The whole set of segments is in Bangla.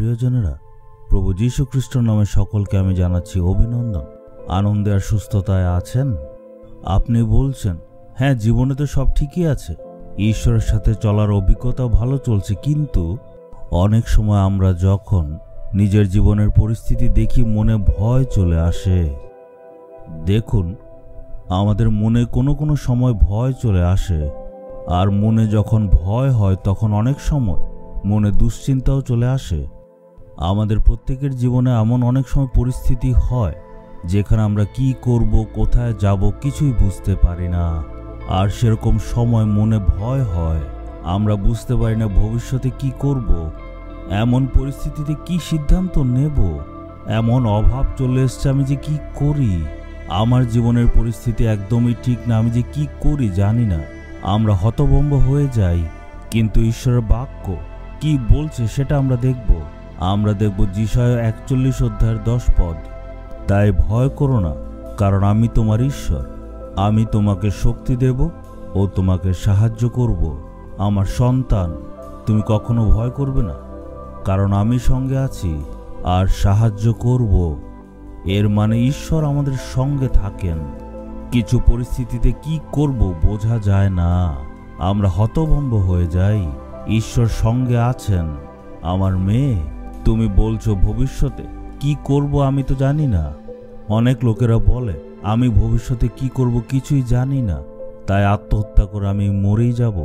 প্রিয়জনেরা, প্রভু যীশু খ্রিস্টের নামে সকলকে আমি জানাচ্ছি অভিনন্দন। আনন্দে আর সুস্থতায় আছেন? আপনি বলছেন, হ্যাঁ, জীবনে তো সব ঠিকই আছে, ঈশ্বরের সাথে চলার অভিজ্ঞতাও ভালো চলছে, কিন্তু অনেক সময় আমরা যখন নিজের জীবনের পরিস্থিতি দেখি মনে ভয় চলে আসে। দেখুন, আমাদের মনে কোনো কোনো সময় ভয় চলে আসে, আর মনে যখন ভয় হয় তখন অনেক সময় মনে দুশ্চিন্তাও চলে আসে। আমাদের প্রত্যেকের জীবনে এমন অনেক সময় পরিস্থিতি হয় যেখানে আমরা কি করব, কোথায় যাব কিছুই বুঝতে পারি না। আর সেরকম সময় মনে ভয় হয়, আমরা বুঝতে পারি না ভবিষ্যতে কি করব, এমন পরিস্থিতিতে কি সিদ্ধান্ত নেব, এমন অভাব চলে এসছে, আমি যে কি করি, আমার জীবনের পরিস্থিতি একদমই ঠিক না, আমি যে কি করি জানি না। আমরা হতভম্ব হয়ে যাই। কিন্তু ঈশ্বরের বাক্য কি বলছে সেটা আমরা দেখব যিশায়া 41 অধ্যায়ের 10 পদ। তাই ভয় করো না, কারণ আমি তোমার ঈশ্বর, আমি তোমাকে শক্তি দেব ও তোমাকে সাহায্য করব। আমার সন্তান, তুমি কখনো ভয় করবে না, কারণ আমি সঙ্গে আছি আর সাহায্য করব। এর মানে ঈশ্বর আমাদের সঙ্গে থাকেন। কিছু পরিস্থিতিতে কি করব বোঝা যায় না, আমরা হতভম্ব হয়ে যাই। ঈশ্বর সঙ্গে আছেন। আমার মেয়ে, তুমি বলছো ভবিষ্যতে কি করব আমি তো জানি না। অনেক লোকেরা বলে, আমি ভবিষ্যতে কি করব কিছুই জানি না, তাই আত্মহত্যা করে আমি মরেই যাব।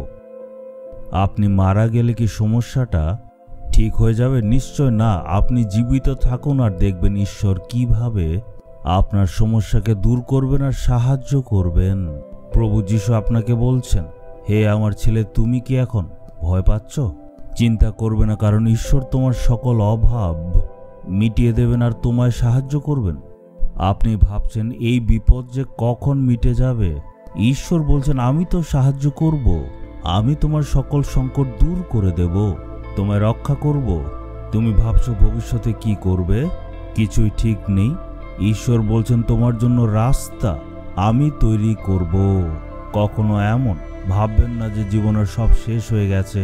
আপনি মারা গেলে কি সমস্যাটা ঠিক হয়ে যাবে? নিশ্চয় না। আপনি জীবিত থাকুন আর দেখবেন ঈশ্বর কিভাবে আপনার সমস্যাকে দূর করবেন আর সাহায্য করবেন। প্রভু যীশু আপনাকে বলছেন, হে আমার ছেলে, তুমি কি এখন ভয় পাচ্ছ? চিন্তা করবে না, কারণ ঈশ্বর তোমার সকল অভাব মিটিয়ে দেবেন আর তোমায় সাহায্য করবেন। আপনি ভাবছেন এই বিপদ যে কখন মিটে যাবে। ঈশ্বর বলছেন, আমি তো সাহায্য করব, আমি তোমার সকল সংকট দূর করে দেব, তোমায় রক্ষা করব। তুমি ভাবছো ভবিষ্যতে কি করবে, কিছুই ঠিক নেই। ঈশ্বর বলছেন, তোমার জন্য রাস্তা আমি তৈরি করব। কখনো এমন ভাববেন না যে জীবনের সব শেষ হয়ে গেছে।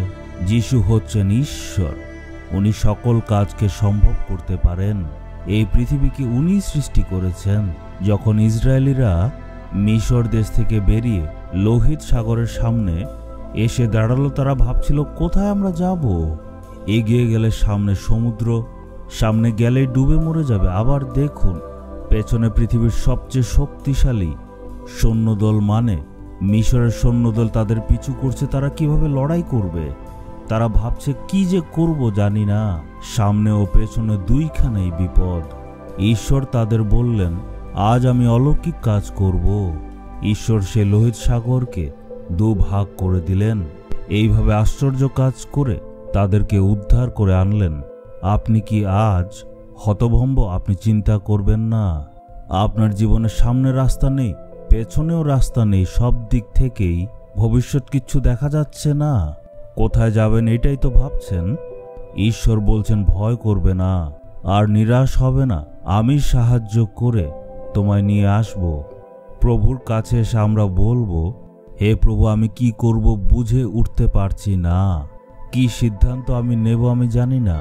যিশু হচ্ছেন ঈশ্বর, উনি সকল কাজকে সম্ভব করতে পারেন। এই পৃথিবীকে উনি সৃষ্টি করেছেন। যখন ইসরায়েলিরা মিশর দেশ থেকে বেরিয়ে লোহিত সাগরের সামনে এসে দাঁড়ালো, তারা ভাবছিল কোথায় আমরা যাব। এগিয়ে গেলে সামনে সমুদ্র, সামনে গেলে ডুবে মরে যাবে। আবার দেখুন, পেছনে পৃথিবীর সবচেয়ে শক্তিশালী সৈন্যদল মানে মিশরের সৈন্যদল তাদের পিছু করছে। তারা কিভাবে লড়াই করবে? তারা ভাবছে কি যে করব জানি না। সামনে ও পেছনে দুইখানেই বিপদ। ঈশ্বর তাদের বললেন, আজ আমি অলৌকিক কাজ করব। ঈশ্বর সে লোহিত সাগরকে দুভাগ করে দিলেন। এইভাবে আশ্চর্য কাজ করে তাদেরকে উদ্ধার করে আনলেন। আপনি কি আজ হতভম্ব? আপনি চিন্তা করবেন না। আপনার জীবনের সামনে রাস্তা নেই, পেছনেও রাস্তা নেই, সব দিক থেকেই ভবিষ্যৎ কিচ্ছু দেখা যাচ্ছে না। কোথায় যাবেন এটাই তো ভাবছেন। ঈশ্বর বলছেন, ভয় করবে না আর নিরাশ হবে না, আমি সাহায্য করে তোমায় নিয়ে আসব। প্রভুর কাছে এসে আমরা বলবো, হে প্রভু, আমি কি করব বুঝে উঠতে পারছি না, কি সিদ্ধান্ত আমি নেব আমি জানি না।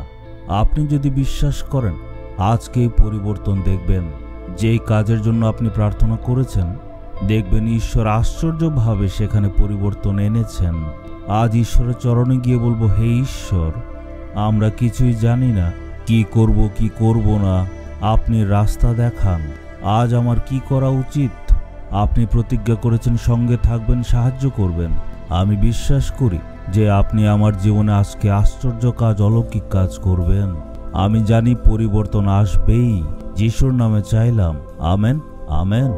আপনি যদি বিশ্বাস করেন, আজকেই পরিবর্তন দেখবেন। যেই কাজের জন্য আপনি প্রার্থনা করেছেন, দেখবেন ঈশ্বর আশ্চর্যভাবে সেখানে পরিবর্তন এনেছেন। আজ ঈশ্বরের চরণে গিয়ে বলবো, হে ঈশ্বর, আমরা কিছুই জানি না, কি করব কি করব না, আপনি রাস্তা দেখান। আজ আমার কি করা উচিত? আপনি প্রতিজ্ঞা করেছেন সঙ্গে থাকবেন, সাহায্য করবেন। আমি বিশ্বাস করি যে আপনি আমার জীবনে আজকে আশ্চর্য কাজ, অলৌকিক কাজ করবেন। আমি জানি পরিবর্তন আসবেই। যিশুর নামে চাইলাম, আমেন, আমেন।